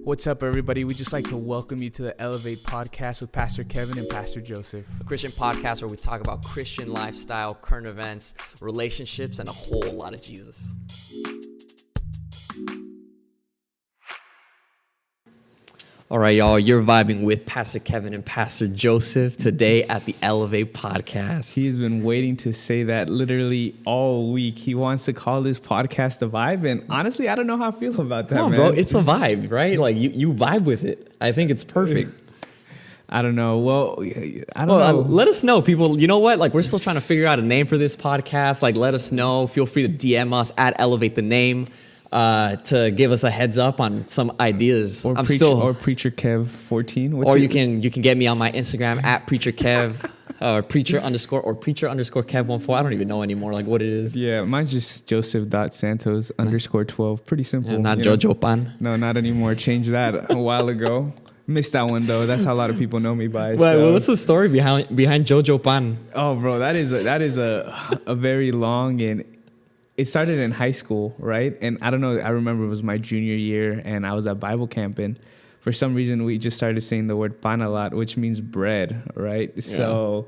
What's up, everybody? We'd just like to welcome you to the Elevate podcast with Pastor Kevin and Pastor Joseph. A Christian podcast where we talk about Christian lifestyle, current events, relationships, and a whole lot of Jesus. All right, y'all, you're vibing with Pastor Kevin and Pastor Joseph today at the Elevate podcast. He's been waiting to say that literally all week. He wants to call this podcast a vibe, and honestly, I don't know how I feel about that, No, man. bro, it's a vibe, right? Like, you vibe with it. I think it's perfect. I don't know. Well, I don't know. Let us know, people. You know what? Like, we're still trying to figure out a name for this podcast. Like, let us know. Feel free to DM us at Elevate the Name. To give us a heads up on some ideas. Or Preacher Kev 14. Or you can get me on my Instagram at Preacher Kev or Preacher _ Kev 14. I don't even know anymore like what it is. Yeah, mine's just Joseph.Santos _12. Pretty simple. Yeah, not Jojo Pan. No, not anymore. Changed that a while ago. Missed that one though. That's how a lot of people know me by. Well, what's the story behind Jojo Pan? Oh, bro, that is a very long, and it started in high school, right? And I don't know, I remember it was my junior year and I was at Bible camp, and for some reason we just started saying the word pan a lot, which means bread, right? Yeah. So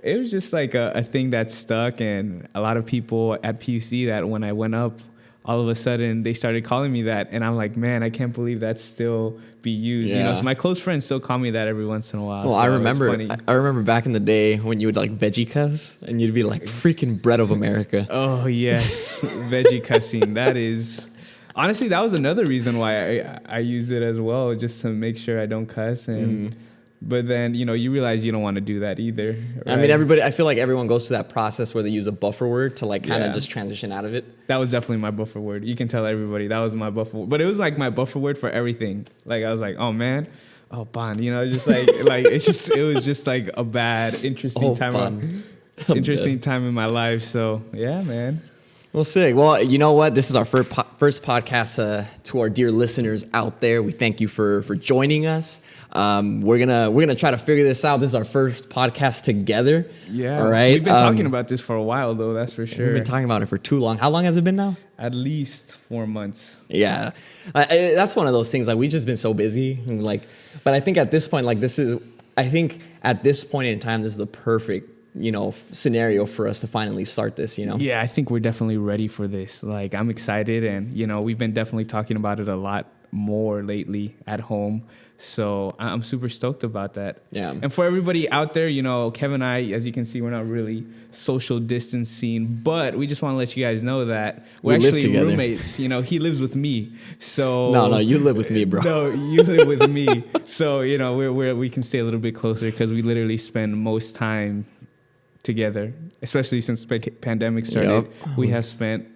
it was just like a thing that stuck, and a lot of people at PUC that when I went up, all of a sudden they started calling me that, and I'm like, man, I can't believe that's still be used. Yeah. You know, so my close friends still call me that every once in a while. Well, so I remember back in the day when you would like veggie cuss and you'd be like freaking bread of America. Oh yes, veggie cussing. That is honestly, that was another reason why I use it as well, just to make sure I don't cuss. And but then, you know, you realize you don't want to do that either. Right? I mean, I feel like everyone goes through that process where they use a buffer word to like kind of just transition out of it. That was definitely my buffer word. You can tell everybody that was my buffer word. But it was like my buffer word for everything. Like I was like, oh man, oh bond, you know, just like it was just like a bad, interesting time in my life. So yeah, man. Well, sick. Well, you know what? This is our first podcast to our dear listeners out there. We thank you for joining us. We're gonna try to figure this out. This is our first podcast together. Yeah. All right. We've been talking about this for a while, though. That's for sure. We've been talking about it for too long. How long has it been now? At least 4 months. Yeah. That's one of those things. Like we've just been so busy, and like. But I think at this point, like this is the perfect, you know, scenario for us to finally start this, you know? Yeah, I think we're definitely ready for this. Like, I'm excited, and, you know, we've been definitely talking about it a lot more lately at home. So I'm super stoked about that. Yeah. And for everybody out there, you know, Kevin and I, as you can see, we're not really social distancing, but we just want to let you guys know that we're actually roommates. You know, he lives with me. So No, you live with me, bro. No, you live with me. So, you know, we can stay a little bit closer because we literally spend most time together, especially since the pandemic started. Yep. We have spent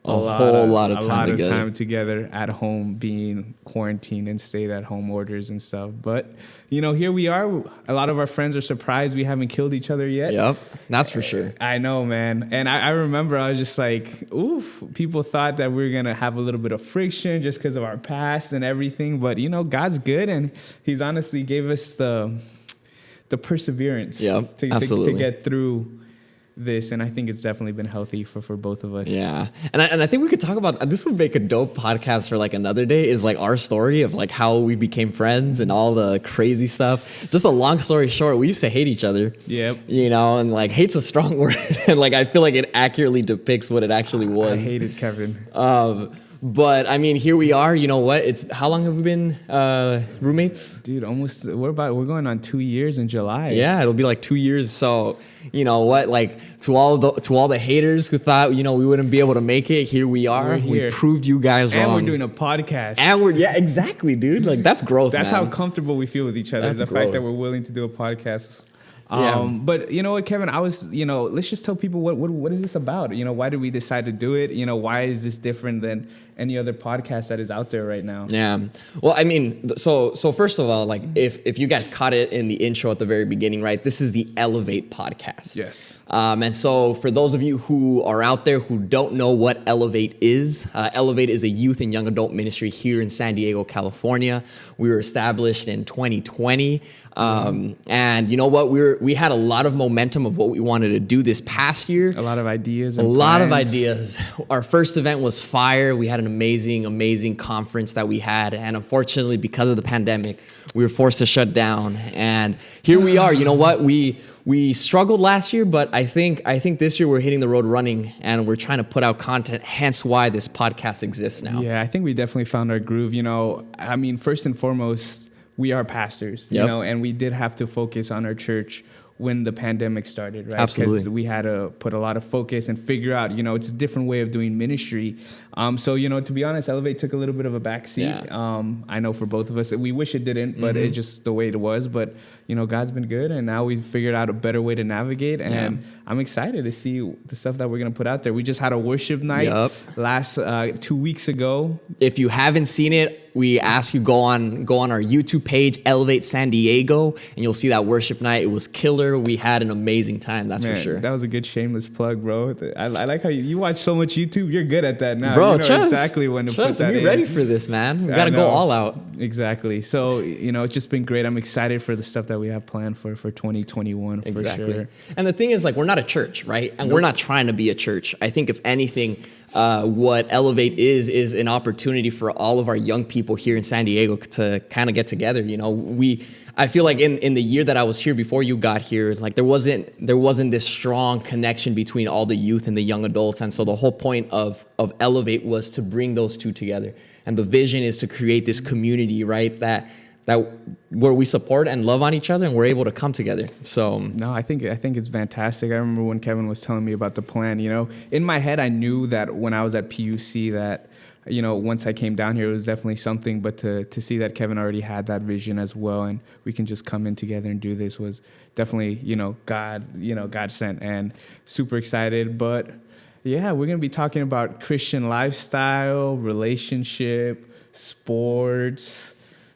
a lot of time together at home, being quarantined and stayed at home orders and stuff. But, you know, here we are. A lot of our friends are surprised we haven't killed each other yet. Yep, that's for sure. I know, man. And I remember I was just like, oof, people thought that we were going to have a little bit of friction just because of our past and everything. But, you know, God's good, and he's honestly gave us the perseverance to get through this, and I think it's definitely been healthy for both of us. Yeah, and I think we could talk about this. Would make a dope podcast for like another day. Is like our story of like how we became friends and all the crazy stuff. Just a long story short, we used to hate each other. Yep. You know, and like hate's a strong word, and like I feel like it accurately depicts what it actually was. I hated Kevin. But I mean, here we are. You know what? How long have we been roommates? Dude, we're going on 2 years in July. Yeah, it'll be like 2 years. So you know what? Like to all the haters who thought, you know, we wouldn't be able to make it, here we are. We proved you guys wrong. And we're doing a podcast. And exactly, dude. Like that's growth. That's how comfortable we feel with each other. That's the fact that we're willing to do a podcast. But you know what, Kevin, let's just tell people what is this about? You know, why did we decide to do it? You know, why is this different than any other podcast that is out there right now? Yeah. Well, I mean, so first of all, like if you guys caught it in the intro at the very beginning, right? This is the Elevate podcast. Yes. And so for those of you who are out there who don't know what Elevate is a youth and young adult ministry here in San Diego, California. We were established in 2020. And you know what? We had a lot of momentum of what we wanted to do this past year. A lot of ideas. Our first event was fire. We had an an amazing conference that we had. And unfortunately, because of the pandemic, we were forced to shut down. And here we are. You know what? We struggled last year, but I think this year we're hitting the road running, and we're trying to put out content, hence why this podcast exists now. Yeah, I think we definitely found our groove. You know, I mean, first and foremost, we are pastors, you know, and we did have to focus on our church when the pandemic started, right? Absolutely. Because we had to put a lot of focus and figure out, you know, it's a different way of doing ministry. So, you know, to be honest, Elevate took a little bit of a backseat. Yeah. I know for both of us, we wish it didn't, but it's just the way it was. But, you know, God's been good, and now we've figured out a better way to navigate. And I'm excited to see the stuff that we're going to put out there. We just had a worship night last 2 weeks ago. If you haven't seen it, we ask you go on our YouTube page, Elevate San Diego, and you'll see that worship night. It was killer. We had an amazing time, that's for sure. That was a good shameless plug, bro. I like how you watch so much YouTube. You're good at that now. Bro, you know exactly when to put that in. We're ready for this, man. We got to go all out. Exactly. So, you know, it's just been great. I'm excited for the stuff that we have planned for 2021 for sure. And the thing is, like, we're not a church, right? And we're not trying to be a church. I think if anything, what Elevate is an opportunity for all of our young people here in San Diego to kind of get together. You know, I feel like in the year that I was here before you got here, like there wasn't this strong connection between all the youth and the young adults. And so the whole point of Elevate was to bring those two together. And the vision is to create this community, right? That where we support and love on each other, and we're able to come together. So no, I think it's fantastic. I remember when Kevin was telling me about the plan, you know, in my head, I knew that when I was at PUC that, you know, once I came down here, it was definitely something, but to see that Kevin already had that vision as well, and we can just come in together and do this was definitely, you know, God sent, and super excited. But yeah, we're going to be talking about Christian lifestyle, relationship, sports,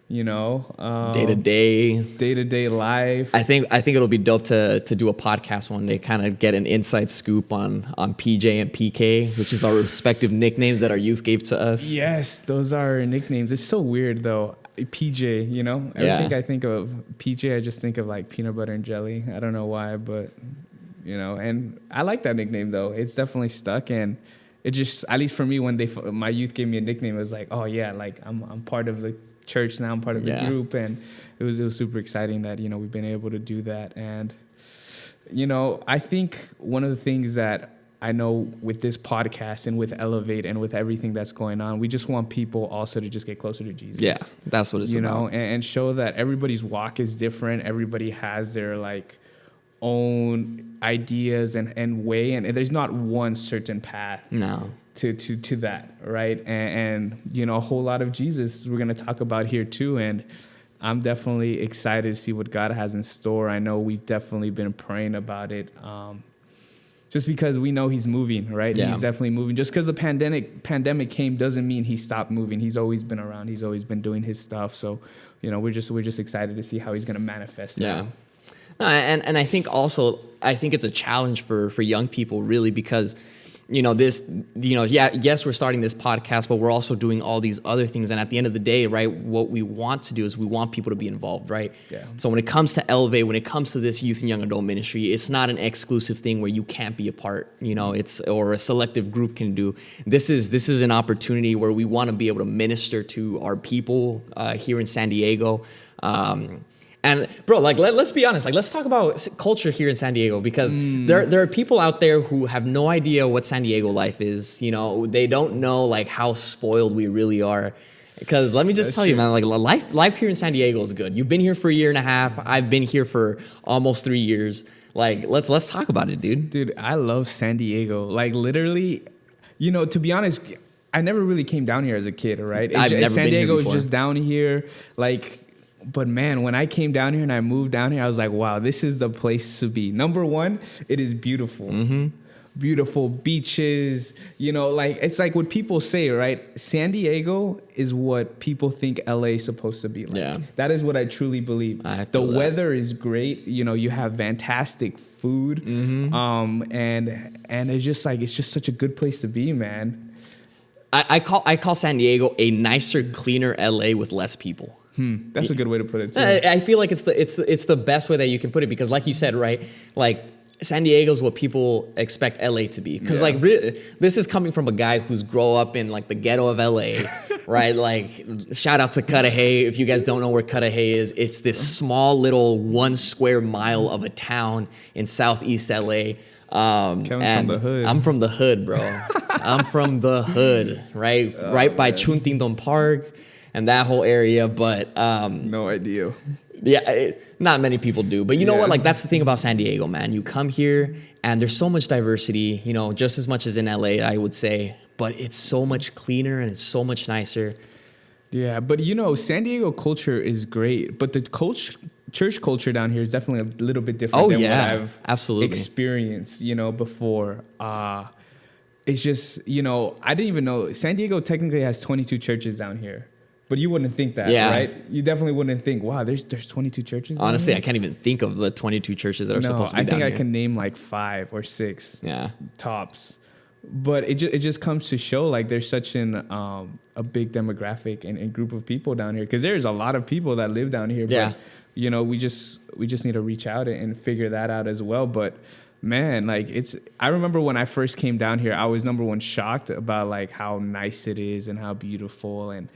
you know, day-to-day life. I think it'll be dope to do a podcast one day, kind of get an inside scoop on PJ and PK, which is our respective nicknames that our youth gave to us. Yes, those are our nicknames. It's so weird though. PJ, you know, I think of PJ, I just think of like peanut butter and jelly. I don't know why, but you know, and I like that nickname though. It's definitely stuck, and it just, at least for me, when my youth gave me a nickname, it was like, oh yeah, like I'm part of the church now, I'm part of the group, and it was super exciting that, you know, we've been able to do that. And you know, I think one of the things that I know with this podcast and with Elevate and with everything that's going on, we just want people also to just get closer to Jesus. Yeah, that's what it's about. You know, and show that everybody's walk is different. Everybody has their like own ideas and way, and there's not one certain path. No. To that, right? And you know, a whole lot of Jesus we're going to talk about here too, and I'm definitely excited to see what God has in store. I know we've definitely been praying about it, just because we know he's moving, right? Yeah. He's definitely moving. Just because the pandemic came doesn't mean he stopped moving. He's always been around. He's always been doing his stuff. So, you know, we're just excited to see how he's going to manifest. Yeah. And I think it's a challenge for young people, really, because you know, yes, we're starting this podcast, but we're also doing all these other things. And at the end of the day, right, what we want to do is we want people to be involved, right? Yeah. So when it comes to Elevate, when it comes to this youth and young adult ministry, it's not an exclusive thing where you can't be a part, you know, or a selective group can do. This is an opportunity where we want to be able to minister to our people here in San Diego. And bro, like let's be honest, like let's talk about culture here in San Diego, because there are people out there who have no idea what San Diego life is. You know, they don't know like how spoiled we really are. Because let me just tell you, man, like life here in San Diego is good. You've been here for a year and a half. I've been here for almost 3 years. Like let's talk about it, dude. Dude, I love San Diego. Like literally, you know, to be honest, I never really came down here as a kid, right? San Diego is just down here, like. But man, when I came down here and I moved down here, I was like, wow, this is the place to be. Number one, it is beautiful. Mm-hmm. Beautiful beaches, you know, like it's like what people say, right? San Diego is what people think LA is supposed to be like. Yeah. That is what I truly believe. The weather is great. You know, you have fantastic food. Mm-hmm. And it's just such a good place to be, man. I call San Diego a nicer, cleaner LA with less people. That's a good way to put it too. I feel like it's the best way that you can put it, because like you said, right? Like San Diego's what people expect LA to be. Because this is coming from a guy who's grown up in like the ghetto of LA, right? Like shout out to Cudahy. If you guys don't know where Cudahy is, it's this small little 1 square mile of a town in Southeast LA. Kevin's from the hood. I'm from the hood, bro. I'm from the hood, right? Right by Chuntindon Park and that whole area. But no idea. Yeah, not many people do. But you know what? Like, that's the thing about San Diego, man. You come here and there's so much diversity, you know, just as much as in LA, I would say. But it's so much cleaner and it's so much nicer. Yeah, but you know, San Diego culture is great, but the church culture down here is definitely a little bit different than what I've experienced, you know, before. It's just, you know, I didn't even know San Diego technically has 22 churches down here. But you wouldn't think that, right? You definitely wouldn't think, wow, there's 22 churches. Honestly, I can't even think of the 22 churches that are supposed to be down here. I think I can name like 5 or 6 tops. But it just comes to show like there's such a big demographic and group of people down here, because there's a lot of people that live down here. But, you know, we just need to reach out and figure that out as well. But man, like I remember when I first came down here, I was number one shocked about like how nice it is and how beautiful and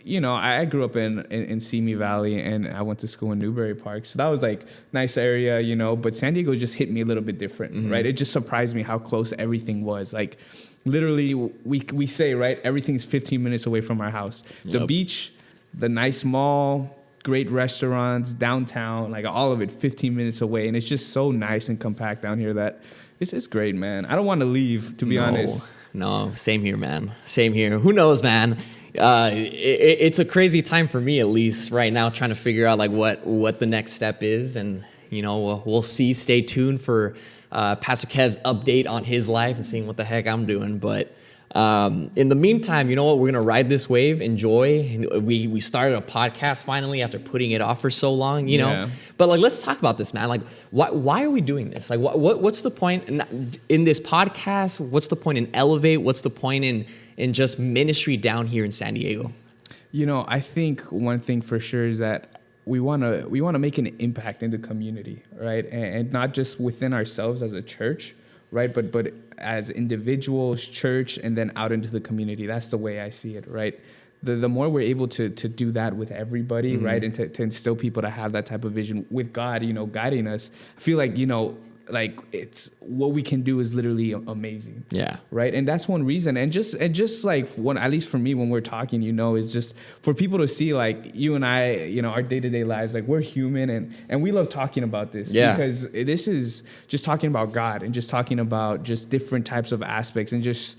you know, I grew up in Simi Valley and I went to school in Newbury Park. So that was like nice area, you know, but San Diego just hit me a little bit different, right? It just surprised me how close everything was. Like literally we say, right, everything's 15 minutes away from our house. The beach, the nice mall, great restaurants, downtown, like all of it 15 minutes away. And it's just so nice and compact down here that it's great, man. I don't want to leave, to be honest. No, same here, man. Same here. Who knows, man? It's a crazy time for me, at least right now, trying to figure out like what the next step is. And, you know, we'll see. Stay tuned for Pastor Kev's update on his life and seeing what the heck I'm doing. But in the meantime, you know what? We're going to ride this wave, enjoy. We started a podcast finally after putting it off for so long, you know? But like, let's talk about this, man. Like, why are we doing this? Like, what's the point in this podcast? What's the point in Elevate? What's the point in just ministry down here in San Diego? You know, I think one thing for sure is that we want to make an impact in the community, right? And not just within ourselves as a church, right? But as individuals, church, and then out into the community. That's the way I see it, right? The more we're able to do that with everybody, right? And to instill people to have that type of vision with God, you know, guiding us. I feel like, you know, like it's what we can do is literally amazing. Yeah. Right. And that's one reason. And just like one, at least for me, when we're talking, you know, is just for people to see like you and I, you know, our day-to-day lives, like we're human and we love talking about this because this is just talking about God and just talking about just different types of aspects and just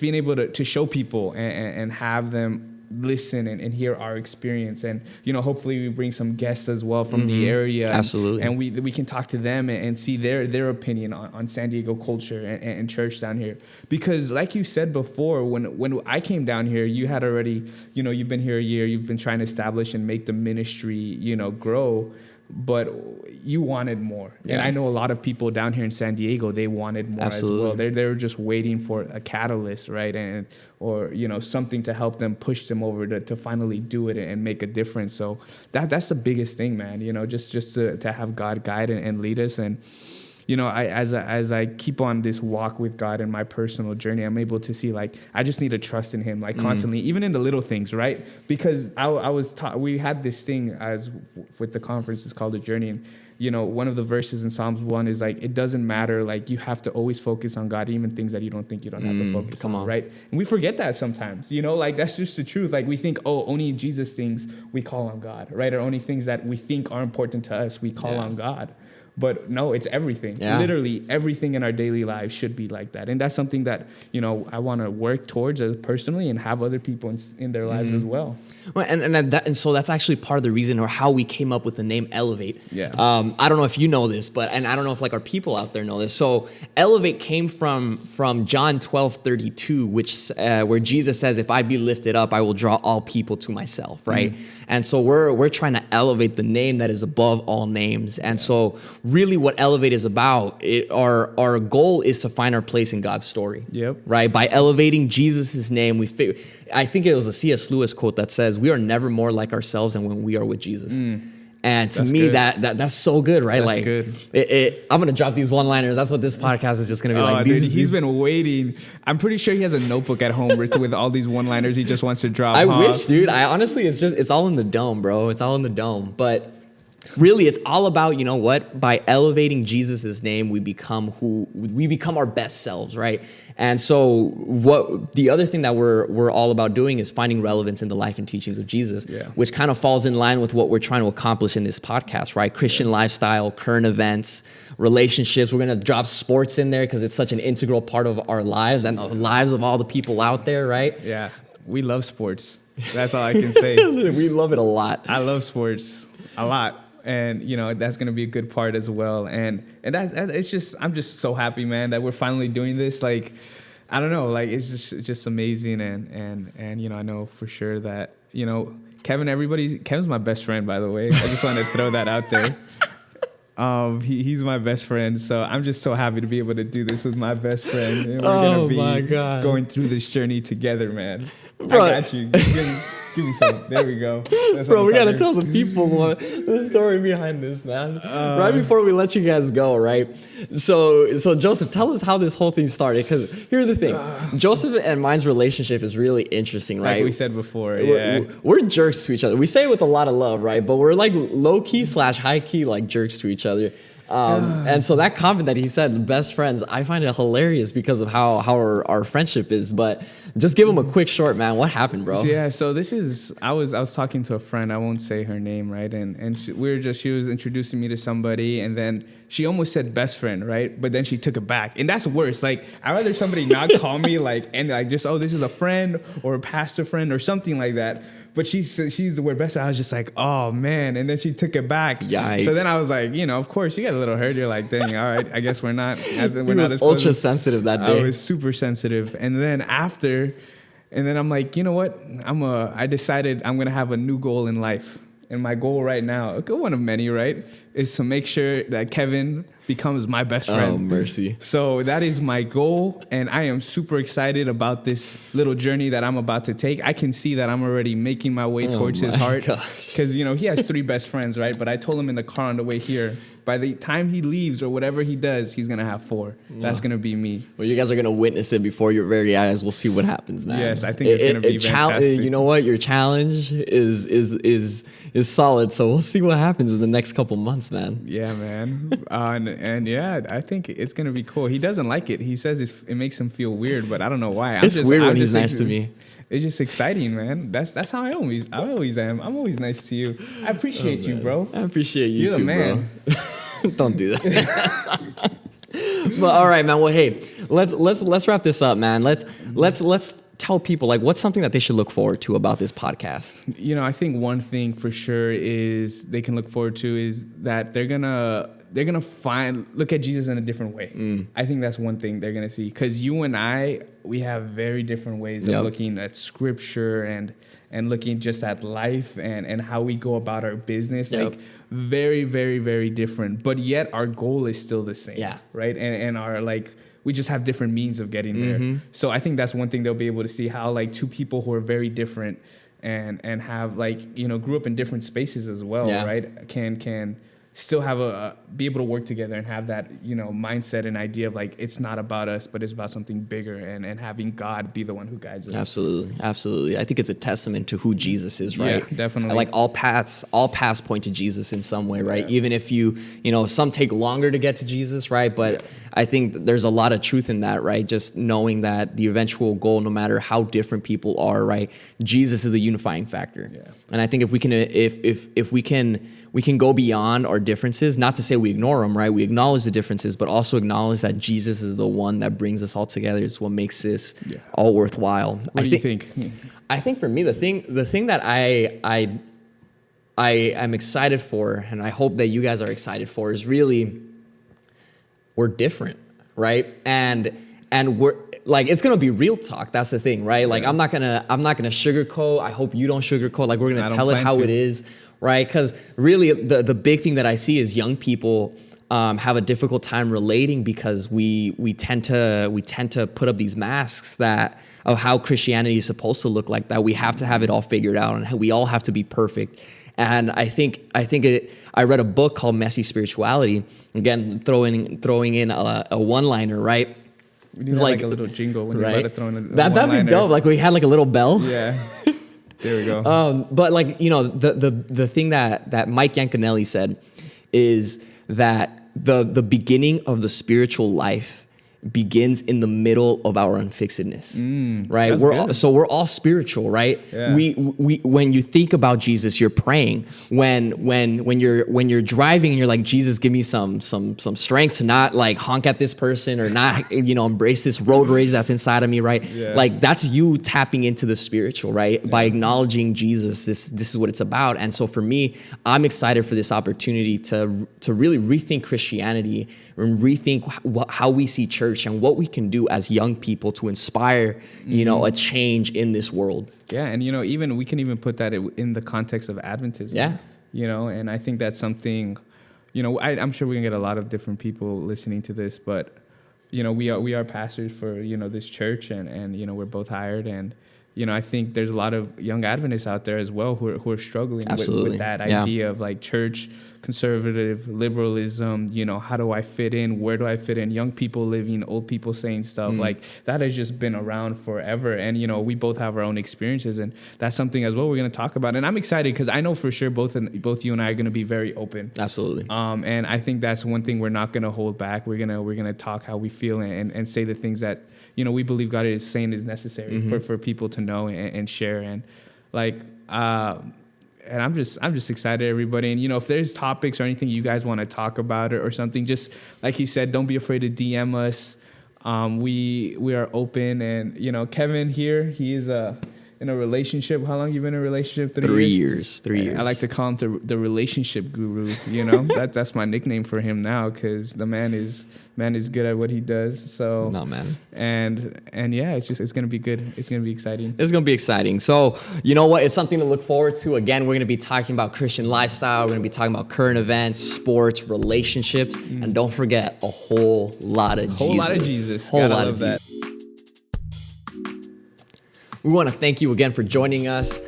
being able to show people and have them listen and hear our experience. And, you know, hopefully we bring some guests as well from the area. Absolutely. And we can talk to them and see their opinion on San Diego culture and church down here. Because like you said before, when I came down here, you had already, you know, you've been here a year, you've been trying to establish and make the ministry, you know, grow. But you wanted more. Yeah. And I know a lot of people down here in San Diego, they wanted more as well. They were just waiting for a catalyst, right? Or, you know, something to help them push them over to finally do it and make a difference. So that's the biggest thing, man, you know, just to have God guide and lead us. And, you know, as I keep on this walk with God in my personal journey, I'm able to see, like, I just need to trust in him, like, constantly, even in the little things, right? Because I was taught, we had this thing with the conference, it's called The Journey. And, you know, one of the verses in Psalms 1 is, like, it doesn't matter, like, you have to always focus on God, even things that you don't think you don't have to focus on, right? And we forget that sometimes, you know, like, that's just the truth. Like, we think, oh, only Jesus things we call on God, right? Or only things that we think are important to us, we call on God. But no, it's everything. Yeah. Literally everything in our daily lives should be like that. And that's something that, you know, I want to work towards as personally and have other people in their lives as well. Well, and so that's actually part of the reason or how we came up with the name Elevate. Yeah. I don't know if you know this, and I don't know if like our people out there know this. So Elevate came from John 12:32, which where Jesus says, "If I be lifted up, I will draw all people to myself." Right. And so we're trying to elevate the name that is above all names. And so really what Elevate is about, our goal is to find our place in God's story. Yep. Right. By elevating Jesus' name, I think it was a C.S. Lewis quote that says, "We are never more like ourselves than when we are with Jesus." And to That's me, good. that's so good, right? That's like, good. I'm gonna drop these one-liners. That's what this podcast is just gonna be Oh, like. dude, he's been waiting. I'm pretty sure he has a notebook at home with all these one-liners he just wants to drop. I huh? wish, dude. I honestly, it's all in the dome, bro. It's all in the dome. But really, it's all about, you know what? By elevating Jesus' name, we become our best selves, right? And so what the other thing that we're all about doing is finding relevance in the life and teachings of Jesus, which kind of falls in line with what we're trying to accomplish in this podcast, right? Christian lifestyle, current events, relationships. We're going to drop sports in there because it's such an integral part of our lives and the lives of all the people out there, right? Yeah, we love sports. That's all I can say. We love it a lot. I love sports a lot. And, you know, that's going to be a good part as well. And it's just, I'm just so happy, man, that we're finally doing this. Like, I don't know, like, it's just amazing. And, you know, I know for sure that, you know, Kevin's my best friend, by the way. I just want to throw that out there. He's my best friend. So I'm just so happy to be able to do this with my best friend. And we're going to be going through this journey together, man. Bro. I got you. Give me some. There we go. Bro, we got to tell the people the story behind this, man. Right before we let you guys go, right? So Joseph, tell us how this whole thing started. Because here's the thing. Joseph and mine's relationship is really interesting, right? Like we said before, yeah. We're jerks to each other. We say it with a lot of love, right? But we're like low-key / high-key like jerks to each other. And so that comment that he said, best friends, I find it hilarious because of how our friendship is. But just give him a quick short, man. What happened, bro? Yeah, so this is, I was talking to a friend, I won't say her name, right? And she was introducing me to somebody, and then she almost said best friend, right? But then she took it back. And that's worse. Like, I'd rather somebody not call me just, oh, this is a friend or a pastor friend or something like that. But she's the word best friend. I was just like, oh, man. And then she took it back. Yikes. So then I was like, you know, of course, you get a little hurt. You're like, dang, all right, I guess we're not. He was ultra sensitive that day. I was super sensitive. And then I'm like, you know what? I decided I'm going to have a new goal in life. And my goal right now, one of many, right, is to make sure that Kevin becomes my best friend. Oh, mercy. So that is my goal, and I am super excited about this little journey that I'm about to take. I can see that I'm already making my way towards his heart. Because, you know, he has 3 best friends, right? But I told him in the car on the way here, by the time he leaves or whatever he does, he's going to have 4. That's going to be me. Well, you guys are going to witness it before your very eyes. We'll see what happens, man. Yes, I think it's going to be fantastic. You know what? Your challenge is solid. So we'll see what happens in the next couple months, man. Yeah, man. And yeah, I think it's going to be cool. He doesn't like it. He says it makes him feel weird, but I don't know why. It's weird when he's nice to me. It's just exciting, man. That's how I always am. I'm always nice to you. I appreciate you, bro. I appreciate you You're too, the man. Bro. Don't do that. But all right, man. Well, hey, let's wrap this up, man. Let's tell people, like, what's something that they should look forward to about this podcast. You know, I think one thing for sure is they can look forward to is that they're gonna look at Jesus in a different way. I think that's one thing they're gonna see, because you and I, we have very different ways of looking at scripture and looking just at life and how we go about our business. Like, very, very, very different. But yet our goal is still the same. Yeah. Right? And our, like, we just have different means of getting there. So I think that's one thing they'll be able to see, how, like, 2 people who are very different and have, like, you know, grew up in different spaces as well, right? Can still have be able to work together and have that, you know, mindset and idea of, like, it's not about us, but it's about something bigger, and having God be the one who guides us. Absolutely. I think it's a testament to who Jesus is, right? Yeah, definitely. Like, all paths point to Jesus in some way, right? Even if you know, some take longer to get to Jesus, right? But I think there's a lot of truth in that, right? Just knowing that the eventual goal, no matter how different people are, right? Jesus is a unifying factor. Yeah. And I think if we can go beyond our differences, not to say we ignore them, right? We acknowledge the differences, but also acknowledge that Jesus is the one that brings us all together. Is what makes this all worthwhile. What do you think? I think for me, the thing that I am excited for, and I hope that you guys are excited for, is really, we're different, right? And we're, like, it's gonna be real talk. That's the thing, right? Like, I'm not gonna sugarcoat. I hope you don't sugarcoat. Like, we're gonna tell it how it is. Right, because really the big thing that I see is young people have a difficult time relating, because we tend to put up these masks of how Christianity is supposed to look like, that we have to have it all figured out and we all have to be perfect. And I read a book called Messy Spirituality. Again, throwing in a one-liner, right? We need like a little jingle when you're about to throw in a That'd be dope. Like we had like a little bell. Yeah. There we go. But like, the thing that Mike Yanconelli said is that the beginning of the spiritual life begins in the middle of our unfixedness, right? We're all spiritual, right? Yeah. We when you think about Jesus, you're praying. When you're driving and you're like, Jesus, give me some strength to not like honk at this person or not embrace this road rage that's inside of me, right? Yeah. Like that's you tapping into the spiritual, right? Yeah. By acknowledging Jesus, this is what it's about. And so for me, I'm excited for this opportunity to really rethink Christianity and rethink how we see church and what we can do as young people to inspire, a change in this world. Yeah, and even we can even put that in the context of Adventism. Yeah. And I think that's something, I'm sure we can get a lot of different people listening to this, but we are pastors for this church, and we're both hired, and I think there's a lot of young Adventists out there as well who are struggling with that idea of like church, conservative, liberalism, how do I fit in? Where do I fit in? Young people living, old people saying stuff like that has just been around forever. And, we both have our own experiences, and that's something as well we're going to talk about. And I'm excited because I know for sure both you and I are going to be very open. Absolutely. And I think that's one thing we're not going to hold back. We're going to talk how we feel and say the things that, we believe God is saying is necessary for people to know and share. And like, and I'm just excited, everybody. And, if there's topics or anything you guys want to talk about or something, just like he said, don't be afraid to DM us. We are open. And, Kevin here, he is in a relationship. How long you been in a relationship? 3 years. 3 years. I like to call him the relationship guru. That's my nickname for him now because the man is good at what he does. So no, man. And yeah, it's gonna be good. It's gonna be exciting. It's gonna be exciting. So you know what? It's something to look forward to. Again, we're gonna be talking about Christian lifestyle. We're gonna be talking about current events, sports, relationships, and don't forget a whole lot of Jesus. Whole lot of Jesus. Whole Gotta lot love of that. Jesus. We want to thank you again for joining us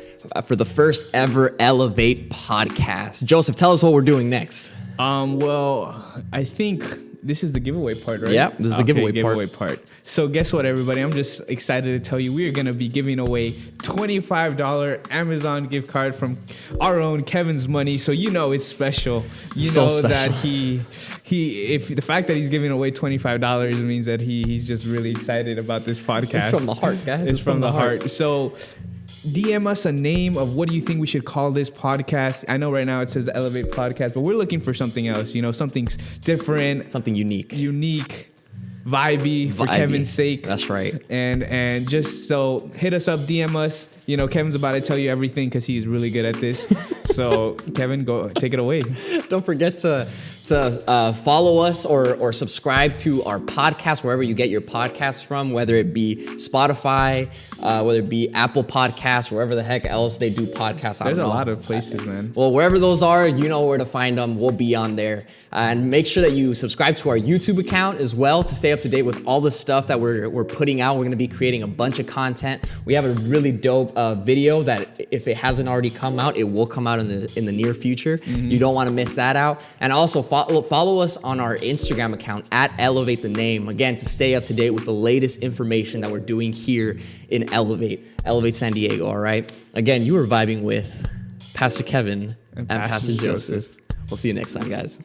for the first ever Elevate podcast. Joseph, tell us what we're doing next. Well, I think this is the giveaway part, right? Yeah, this is the giveaway part. So guess what, everybody? I'm just excited to tell you we are going to be giving away $25 Amazon gift card from our own Kevin's Money. So it's special. That if the fact that he's giving away $25 means that he's just really excited about this podcast. It's from the heart, guys. It's from the heart. So DM us a name of what do you think we should call this podcast. I know right now it says Elevate Podcast, but we're looking for something else, something different. Something unique, vibey for Kevin's sake. That's right. And just so hit us up, DM us. Kevin's about to tell you everything because he's really good at this. So Kevin, go take it away. Don't forget to follow us or subscribe to our podcast wherever you get your podcasts from, whether it be Spotify, whether it be Apple Podcasts, wherever the heck else they do podcasts. There's a lot of places, man. Well, wherever those are, you know where to find them. We'll be on there. And make sure that you subscribe to our YouTube account as well to stay up to date with all the stuff that we're putting out. We're going to be creating a bunch of content. We have a really dope video that if it hasn't already come out, it will come out in the near future. You don't want to miss that out. And also follow us on our Instagram account at Elevate the Name, again, to stay up to date with the latest information that we're doing here in Elevate San Diego. All right. Again, you were vibing with Pastor Kevin and Pastor Joseph. We'll see you next time, guys.